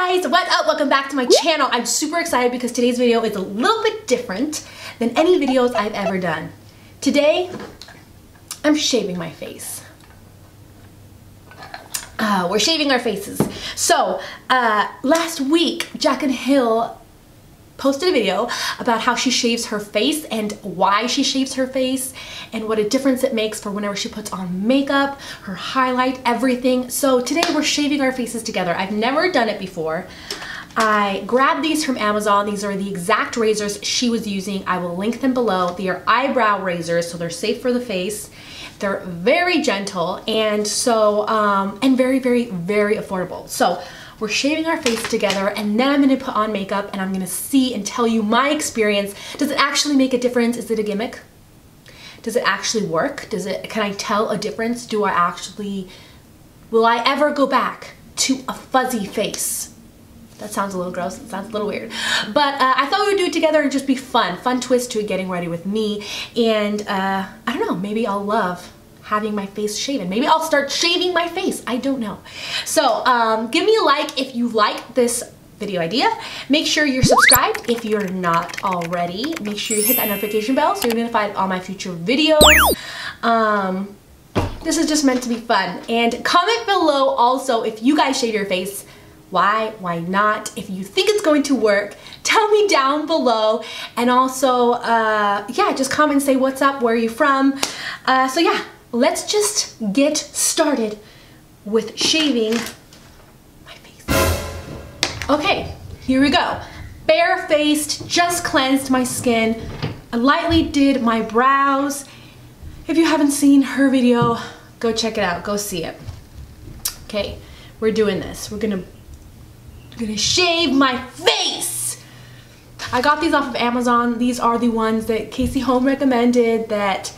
guys, what up? Welcome back to my channel. I'm super excited because today's video is a little bit different than any videos I've ever done. Today, I'm shaving my face. We're shaving our faces. So, last week, Jaclyn Hill posted a video about how she shaves her face and why she shaves her face and what a difference it makes for whenever she puts on makeup, her highlight, everything. So today we're shaving our faces together. I've never done it before. I grabbed these from Amazon. These are the exact razors she was using. I will link them below. They are eyebrow razors, so they're safe for the face. They're very gentle and so and very, very, very affordable. So we're shaving our face together and then I'm gonna put on makeup and I'm gonna see and tell you my experience. Does it actually make a difference? Is it a gimmick? Does it actually work? Can I tell a difference? Will I ever go back to a fuzzy face? That sounds a little gross, it sounds a little weird. But I thought we would do it together and just be fun. Fun twist to getting ready with me. And I don't know, maybe I'll love having my face shaven. Maybe I'll start shaving my face. I don't know. So give me a like if you like this video idea. Make sure you're subscribed if you're not already. Make sure you hit that notification bell so you're notified of all my future videos. This is just meant to be fun. And comment below also if you guys shave your face. Why not? If you think it's going to work, tell me down below. And also, yeah, just comment and say what's up, where are you from? So yeah, let's just get started with shaving my face. Okay, here we go. Barefaced, just cleansed my skin. I lightly did my brows. If you haven't seen her video, go check it out, go see it. Okay, we're doing this. We're gonna shave my face. I got these off of Amazon. These are the ones that Casey Home recommended that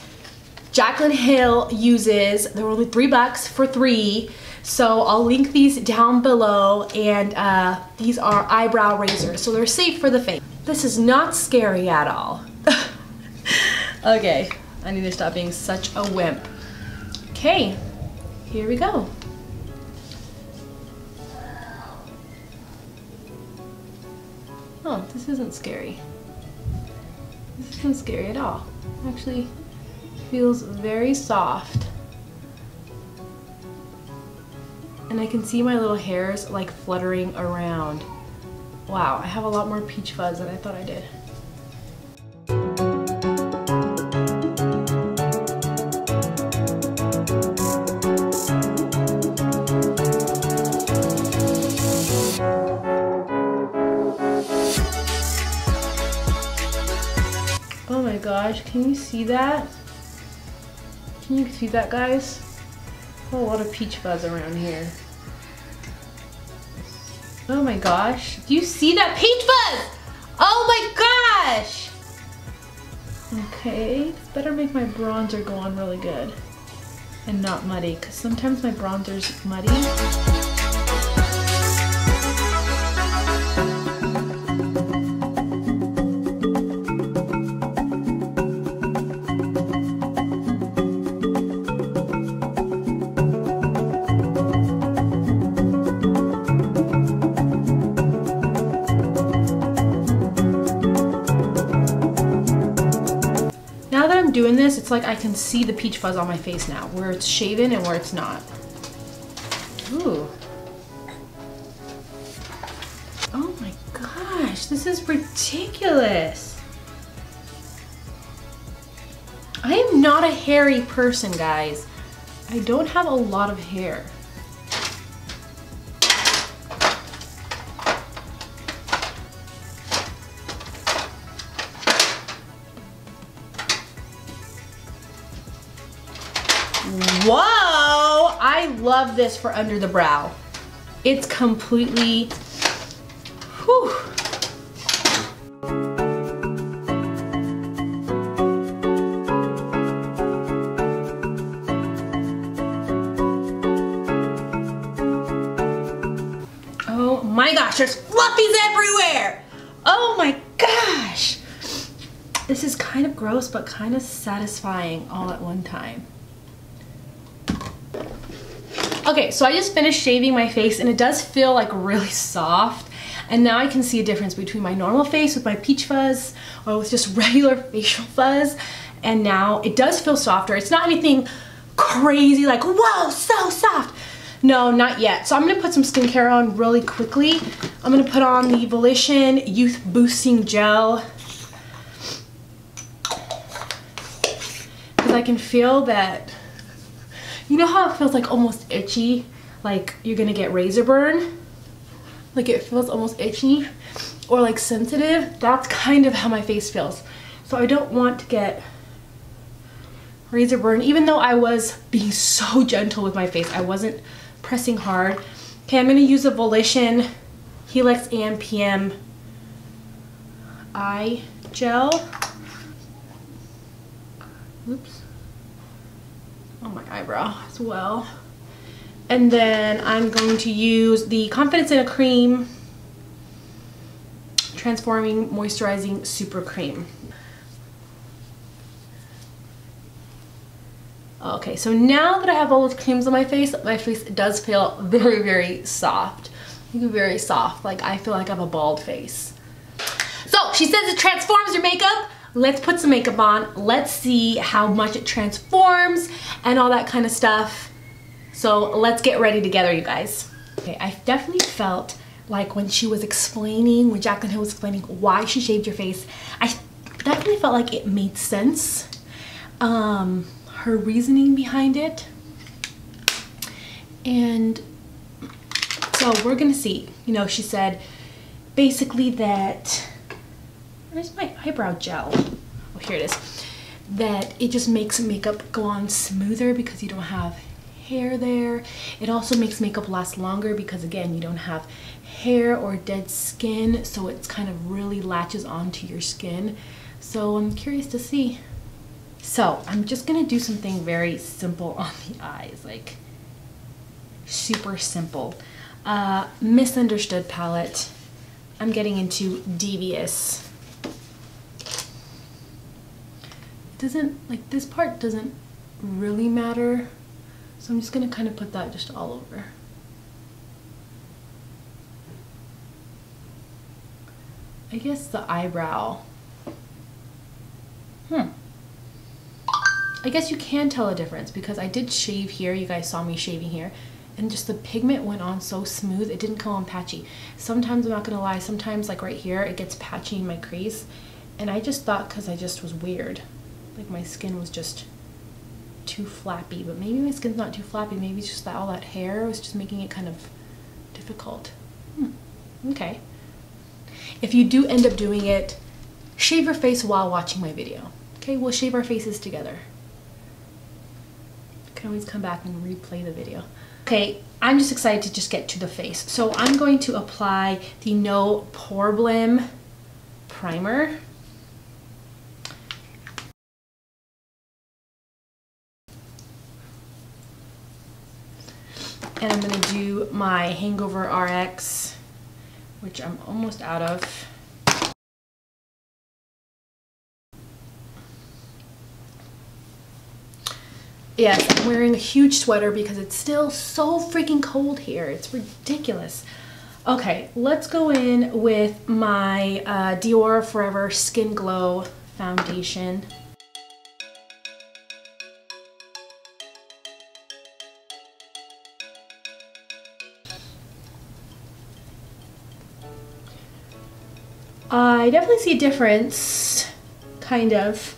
Jaclyn Hill uses. They were only $3 for 3. So I'll link these down below. And these are eyebrow razors, so they're safe for the face. This is not scary at all. Okay, I need to stop being such a wimp. Okay, here we go. Oh, this isn't scary. This isn't scary at all. Actually, feels very soft. And I can see my little hairs like fluttering around. Wow, I have a lot more peach fuzz than I thought I did. Oh my gosh, can you see that? Can you see that, guys? A lot of peach fuzz around here. Oh my gosh, do you see that peach fuzz? Oh my gosh! Okay, this better make my bronzer go on really good and not muddy, because sometimes my bronzer's muddy. Doing this, it's like I can see the peach fuzz on my face now, where it's shaven and where it's not. Ooh. Oh my gosh, this is ridiculous. I am not a hairy person, guys. I don't have a lot of hair. Whoa! I love this for under the brow. It's completely, whew. Oh my gosh, there's fluffies everywhere! Oh my gosh! This is kind of gross, but kind of satisfying all at one time. Okay, so I just finished shaving my face and it does feel like really soft. And now I can see a difference between my normal face with my peach fuzz or with just regular facial fuzz. And now it does feel softer. It's not anything crazy like, whoa, so soft. No, not yet. So I'm gonna put some skincare on really quickly. I'm gonna put on the Volition Youth Boosting Gel. Because I can feel that, you know how it feels like almost itchy? Like you're gonna get razor burn? Like it feels almost itchy or like sensitive. That's kind of how my face feels. So I don't want to get razor burn, even though I was being so gentle with my face. I wasn't pressing hard. Okay, I'm gonna use a Volition Helix AM/PM eye gel. Oops. On my eyebrow as well. And then I'm going to use the Confidence in a Cream Transforming Moisturizing Super Cream. Okay, so now that I have all those creams on my face does feel very, very soft. Very soft, like I feel like I have a bald face. So she says it transforms your makeup. Let's put some makeup on. Let's see how much it transforms and all that kind of stuff. So let's get ready together, you guys. Okay, I definitely felt like when she was explaining, when Jaclyn Hill was explaining why she shaved your face, I definitely felt like it made sense. Her reasoning behind it. And so we're gonna see. You know, she said basically that, where's my eyebrow gel? Oh, here it is. That it just makes makeup go on smoother because you don't have hair there. It also makes makeup last longer because again, you don't have hair or dead skin, so it's kind of really latches onto your skin. So I'm curious to see. So I'm just gonna do something very simple on the eyes, like super simple. Misunderstood palette. I'm getting into Devious. Doesn't, like, this part doesn't really matter. So I'm just gonna kind of put that just all over. I guess the eyebrow. I guess you can tell a difference because I did shave here. You guys saw me shaving here. And just the pigment went on so smooth. It didn't come on patchy. Sometimes, I'm not gonna lie, sometimes like right here, it gets patchy in my crease. And I just thought because I just was weird. Like my skin was just too flappy, but maybe my skin's not too flappy. Maybe it's just that all that hair was just making it kind of difficult. Okay. If you do end up doing it, shave your face while watching my video. Okay, we'll shave our faces together. You can always come back and replay the video. Okay, I'm just excited to just get to the face. So I'm going to apply the No Problem Primer. And I'm gonna do my Hangover RX, which I'm almost out of. Yes, I'm wearing a huge sweater because it's still so freaking cold here. It's ridiculous. Okay, let's go in with my Dior Forever Skin Glow foundation. I definitely see a difference, kind of.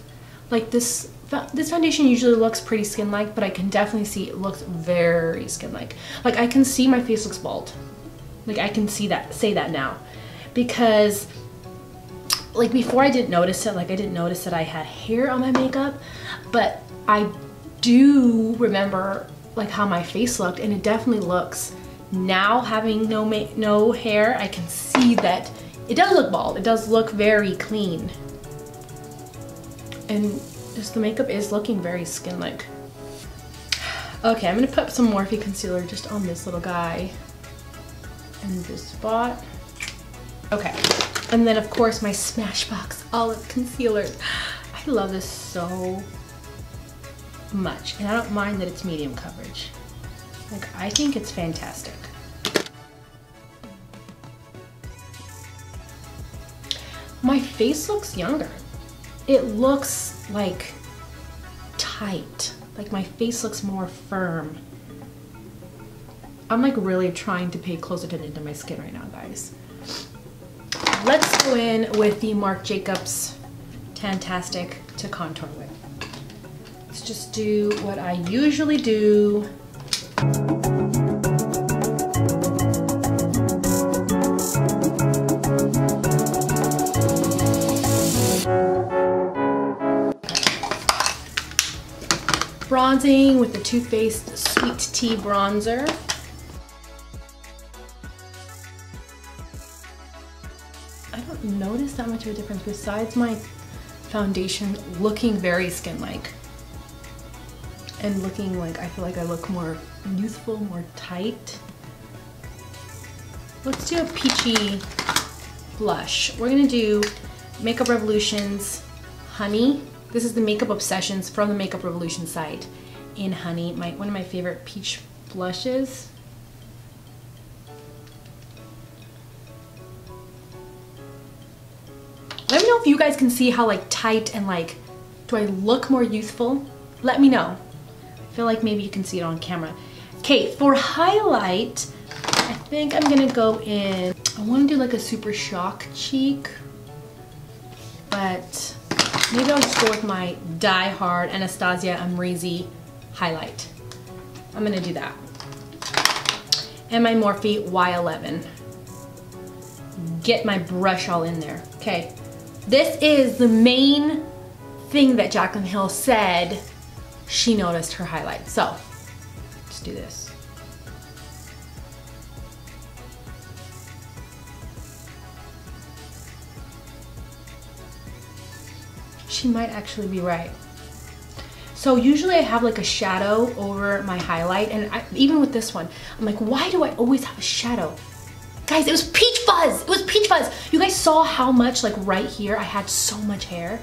Like this foundation usually looks pretty skin-like, but I can definitely see it looks very skin-like. Like I can see my face looks bald. Like I can see that, say that now. Because like before I didn't notice it, like I didn't notice that I had hair on my makeup, but I do remember like how my face looked, and it definitely looks, now having no hair, I can see that it does look bald. It does look very clean. And just the makeup is looking very skin-like. Okay, I'm gonna put some Morphe concealer just on this little guy in this spot. Okay, and then of course my Smashbox Olive Concealer. I love this so much, and I don't mind that it's medium coverage. Like, I think it's fantastic. My face looks younger. It looks like tight. Like my face looks more firm. I'm like really trying to pay close attention to my skin right now, guys. Let's go in with the Marc Jacobs Tantastic to contour with. Let's just do what I usually do. Bronzing with the Too Faced Sweet Tea Bronzer. I don't notice that much of a difference besides my foundation looking very skin-like. And looking like, I feel like I look more youthful, more tight. Let's do a peachy blush. We're gonna do Makeup Revolution's Honey. This is the Makeup Obsessions from the Makeup Revolution site in Honey, one of my favorite peach blushes. Let me know if you guys can see how like tight and like, do I look more youthful? Let me know. I feel like maybe you can see it on camera. Okay, for highlight, I think I'm gonna go in, I wanna do like a super shock cheek, but maybe I'll just go with my Die Hard Anastasia Amrezy highlight. I'm gonna do that. And my Morphe Y11. Get my brush all in there. Okay, this is the main thing that Jaclyn Hill said she noticed her highlight. So, let's do this. She might actually be right. So usually I have like a shadow over my highlight, and even with this one, I'm like, why do I always have a shadow? Guys, it was peach fuzz. It was peach fuzz. You guys saw how much, like right here, I had so much hair.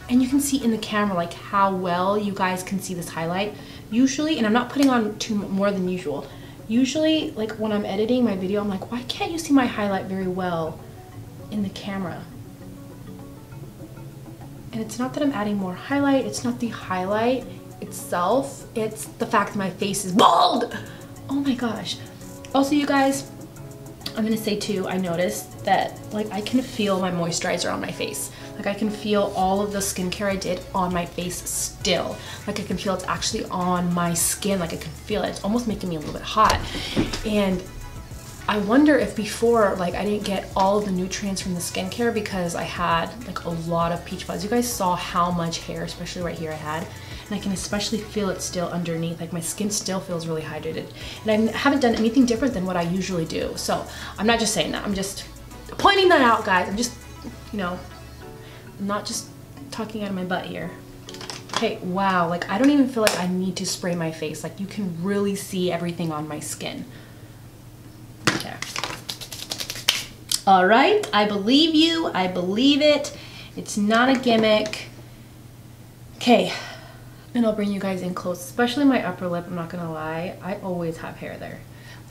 And you can see in the camera like how well you guys can see this highlight. Usually, and I'm not putting on more than usual. Usually, like when I'm editing my video, I'm like, why can't you see my highlight very well in the camera? And it's not that I'm adding more highlight, it's not the highlight itself, it's the fact that my face is bald! Oh my gosh. Also, you guys, I'm gonna say too, I noticed that like I can feel my moisturizer on my face. Like I can feel all of the skincare I did on my face still. Like I can feel it's actually on my skin, like I can feel it. It's almost making me a little bit hot. And I wonder if before, like I didn't get all of the nutrients from the skincare because I had like a lot of peach fuzz. You guys saw how much hair, especially right here, I had. And I can especially feel it still underneath. Like my skin still feels really hydrated. And I haven't done anything different than what I usually do. So I'm not just saying that, I'm just pointing that out, guys. I'm just, you know, I'm not just talking out of my butt here. Okay, wow, like I don't even feel like I need to spray my face. Like you can really see everything on my skin. Okay. All right, I believe you, I believe it. It's not a gimmick. Okay, and I'll bring you guys in close, especially my upper lip, I'm not gonna lie. I always have hair there.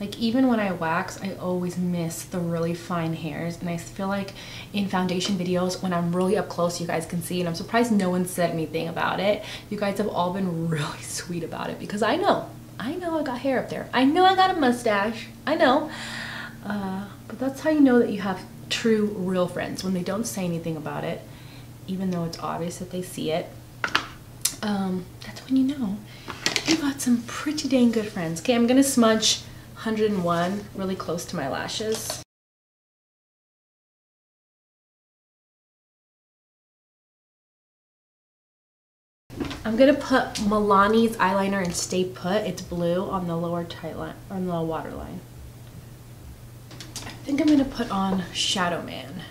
Like even when I wax, I always miss the really fine hairs, and I feel like in foundation videos, when I'm really up close, you guys can see, and I'm surprised no one said anything about it. You guys have all been really sweet about it because I know I got hair up there. I know I got a mustache, I know. But that's how you know that you have true, real friends, when they don't say anything about it, even though it's obvious that they see it. That's when you know you got some pretty dang good friends. Okay, I'm gonna smudge 101 really close to my lashes. I'm gonna put Milani's eyeliner in Stay Put. It's blue on the lower tight line, on the waterline. I think I'm gonna put on Shadow Man.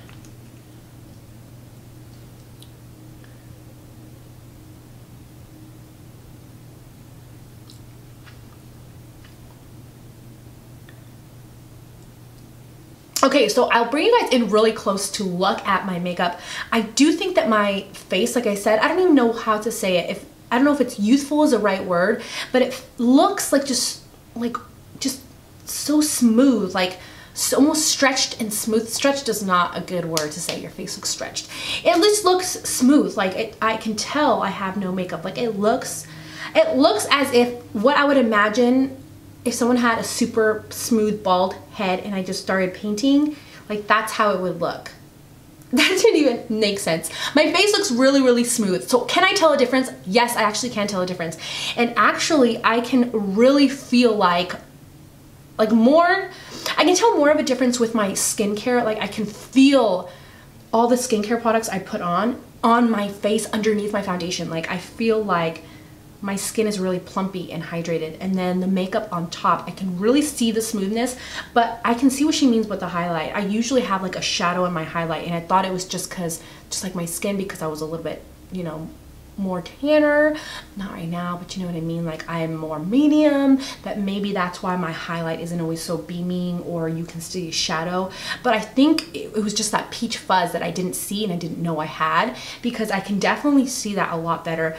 Okay, so I'll bring you guys in really close to look at my makeup. I do think that my face, like I said, I don't even know how to say it. I don't know if it's youthful is the right word, but it looks like just like so smooth, like so almost stretched and smooth. Stretched is not a good word to say your face looks stretched. It just looks smooth. Like I can tell I have no makeup. Like it looks as if what I would imagine if someone had a super smooth bald head and I just started painting, like that's how it would look. That didn't even make sense. My face looks really, really smooth. So can I tell a difference? Yes, I actually can tell a difference. And actually I can really feel like more, I can tell more of a difference with my skincare. Like I can feel all the skincare products I put on my face underneath my foundation. Like I feel like my skin is really plumpy and hydrated, and then the makeup on top, I can really see the smoothness, but I can see what she means with the highlight. I usually have like a shadow in my highlight, and I thought it was just like my skin, because I was a little bit, you know, more tanner. Not right now, but you know what I mean, like I'm more medium, that maybe that's why my highlight isn't always so beaming or you can see a shadow. But I think it was just that peach fuzz that I didn't see and I didn't know I had, because I can definitely see that a lot better.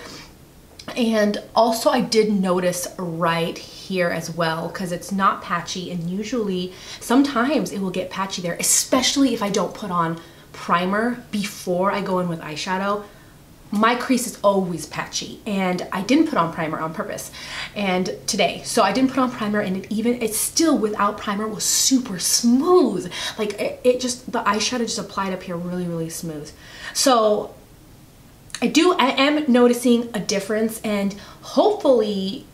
And also I did notice right here as well, because it's not patchy, and usually sometimes it will get patchy there, especially if I don't put on primer before I go in with eyeshadow. My crease is always patchy, and I didn't put on primer on purpose and today, so I didn't put on primer, and it still without primer was super smooth. Like it just, the eyeshadow just applied up here really, really smooth. So I am noticing a difference, and hopefully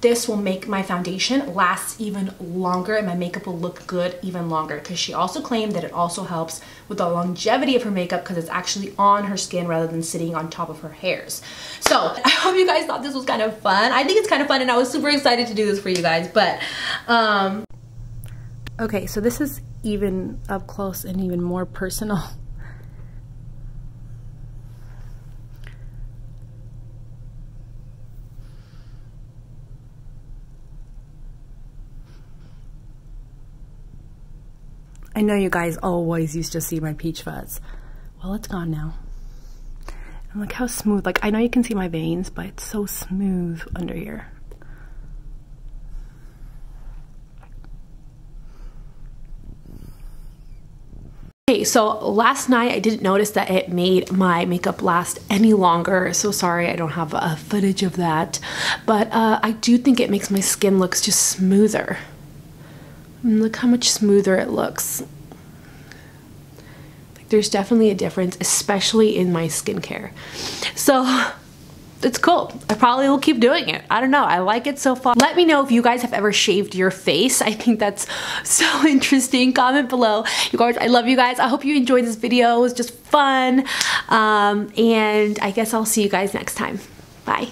this will make my foundation last even longer and my makeup will look good even longer, because she also claimed that it also helps with the longevity of her makeup because it's actually on her skin rather than sitting on top of her hairs. So I hope you guys thought this was kind of fun. I think it's kind of fun, and I was super excited to do this for you guys. But okay, so this is even up close and even more personal. I know you guys always used to see my peach fuzz. Well, it's gone now. And look how smooth, like I know you can see my veins, but it's so smooth under here. Okay, so last night I didn't notice that it made my makeup last any longer. So sorry I don't have footage of that. But I do think it makes my skin look just smoother. And look how much smoother it looks. Like there's definitely a difference, especially in my skincare. So it's cool. I probably will keep doing it. I don't know. I like it so far. Let me know if you guys have ever shaved your face. I think that's so interesting. Comment below. You guys, I love you guys. I hope you enjoyed this video. It was just fun. And I guess I'll see you guys next time. Bye.